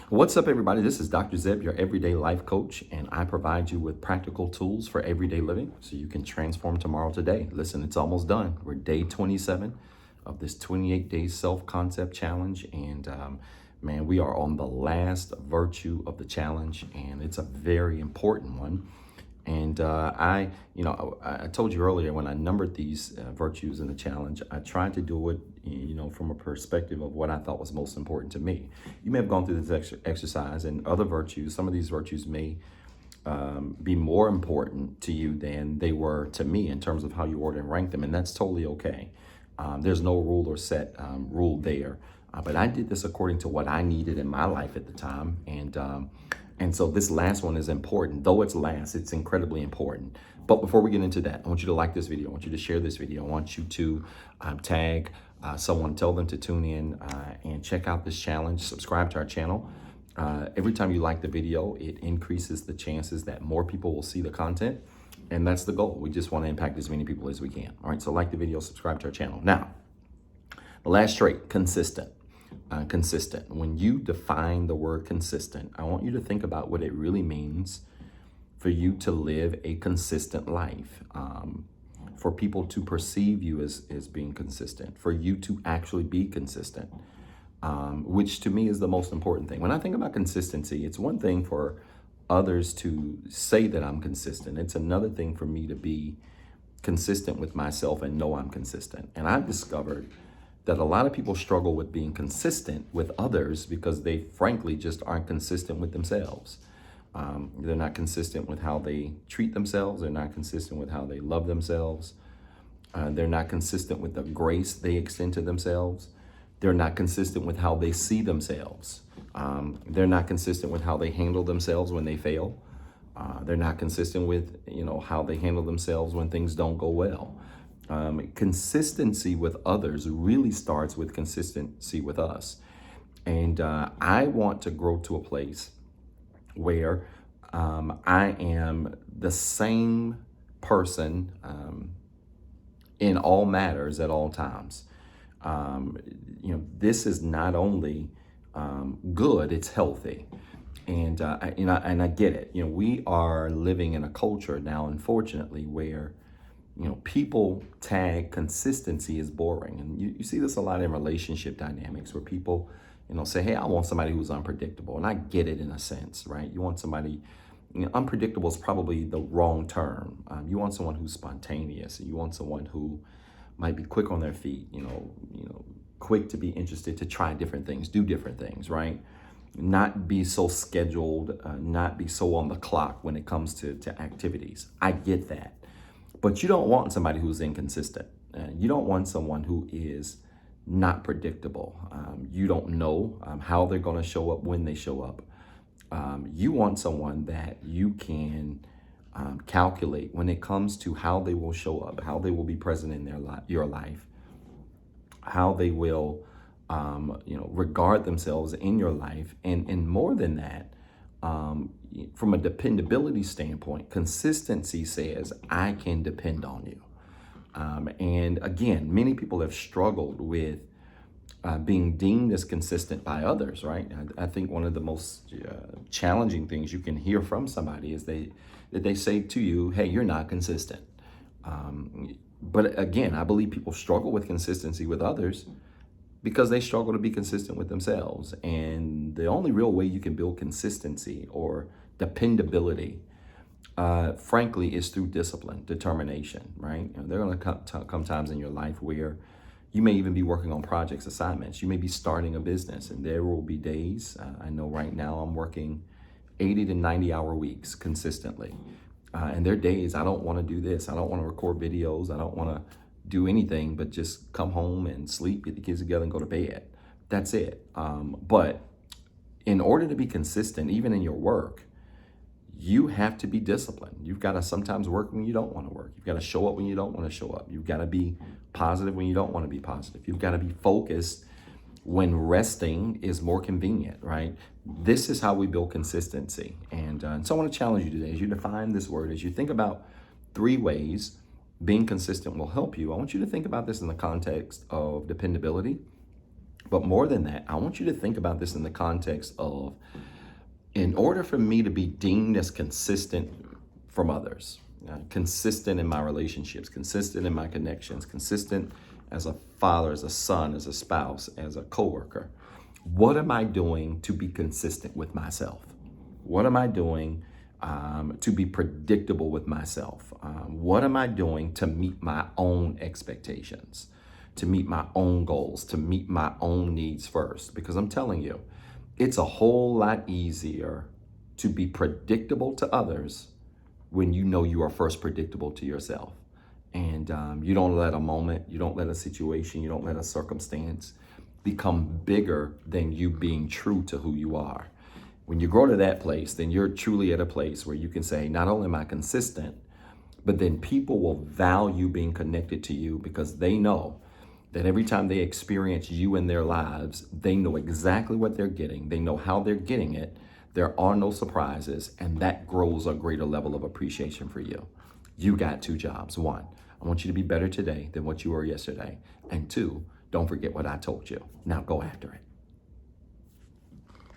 What's up, everybody? This is Dr. Zeb, your everyday life coach, and I provide you with practical tools for everyday living so you can transform tomorrow today. Listen, it's almost done. We're day 27 of this 28-day self-concept challenge, and man, we are on the last virtue of the challenge, and it's a very important one. And I told you earlier when I numbered these virtues in the challenge, I tried to do it, from a perspective of what I thought was most important to me. You may have gone through this exercise, and other virtues, some of these virtues may be more important to you than they were to me in terms of how you order and rank them, and that's totally okay. There's no rule or set rule there. But I did this according to what I needed in my life at the time, and so this last one is important. Though it's last, it's incredibly important. But before we get into that, I want you to like this video. I want you to share this video. I want you to tag someone, tell them to tune in and check out this challenge. Subscribe to our channel. Every time you like the video, it increases the chances that more people will see the content. And that's the goal. We just want to impact as many people as we can. All right, so like the video, subscribe to our channel. Now, the last trait, consistent. Consistent. When you define the word consistent, I want you to think about what it really means for you to live a consistent life, for people to perceive you as being consistent, for you to actually be consistent, which to me is the most important thing. When I think about consistency, it's one thing for others to say that I'm consistent. It's another thing for me to be consistent with myself and know I'm consistent. And I've discovered that a lot of people struggle with being consistent with others because they frankly just aren't consistent with themselves. They're not consistent with how they treat themselves. They're not consistent with how they love themselves. They're not consistent with the grace they extend to themselves. They're not consistent with how they see themselves. They're not consistent with how they handle themselves when they fail. They're not consistent with, how they handle themselves when things don't go well. Consistency with others really starts with consistency with us. And I want to grow to a place where I am the same person in all matters at all times. This is not only good, it's healthy. And I get it. We are living in a culture now, unfortunately, where people tag consistency as boring. And you see this a lot in relationship dynamics where people, say, hey, I want somebody who's unpredictable. And I get it in a sense, right? You want somebody, unpredictable is probably the wrong term. You want someone who's spontaneous. You want someone who might be quick on their feet, quick to be interested, to try different things, do different things, right? Not be so scheduled, not be so on the clock when it comes to activities. I get that. But you don't want somebody who's inconsistent. You don't want someone who is not predictable. You don't know how they're going to show up when they show up. You want someone that you can calculate when it comes to how they will show up, how they will be present in your life, how they will regard themselves in your life. And more than that, from a dependability standpoint, consistency says, I can depend on you. And again, many people have struggled with being deemed as consistent by others, right? I think one of the most challenging things you can hear from somebody is that they say to you, hey, you're not consistent. But again, I believe people struggle with consistency with others because they struggle to be consistent with themselves. And the only real way you can build consistency or dependability, frankly, is through discipline, determination, right? There are going to come times in your life where you may even be working on projects, assignments. You may be starting a business, and there will be days. I know right now I'm working 80 to 90-hour weeks consistently. And there are days I don't want to do this. I don't want to record videos. I don't want to do anything but just come home and sleep, get the kids together, and go to bed. That's it. But in order to be consistent, even in your work, you have to be disciplined. You've got to sometimes work when you don't want to work. You've got to show up when you don't want to show up. You've got to be positive when you don't want to be positive. You've got to be focused when resting is more convenient, right? This is how we build consistency. And so I want to challenge you today as you define this word, as you think about 3 ways being consistent will help you. I want you to think about this in the context of dependability, But more than that, I want you to think about this in the context of, in order for me to be deemed as consistent from others, consistent in my relationships, consistent in my connections, consistent as a father, as a son, as a spouse, as a coworker, what am I doing to be consistent with myself? What am I doing to be predictable with myself? What am I doing to meet my own expectations, to meet my own goals, to meet my own needs first? Because I'm telling you, it's a whole lot easier to be predictable to others when you know you are first predictable to yourself. And you don't let a moment, you don't let a situation, you don't let a circumstance become bigger than you being true to who you are. When you grow to that place, then you're truly at a place where you can say, not only am I consistent, but then people will value being connected to you because they know that every time they experience you in their lives, they know exactly what they're getting. They know how they're getting it. There are no surprises, and that grows a greater level of appreciation for you. You got two jobs. One, I want you to be better today than what you were yesterday. And two, don't forget what I told you. Now go after it.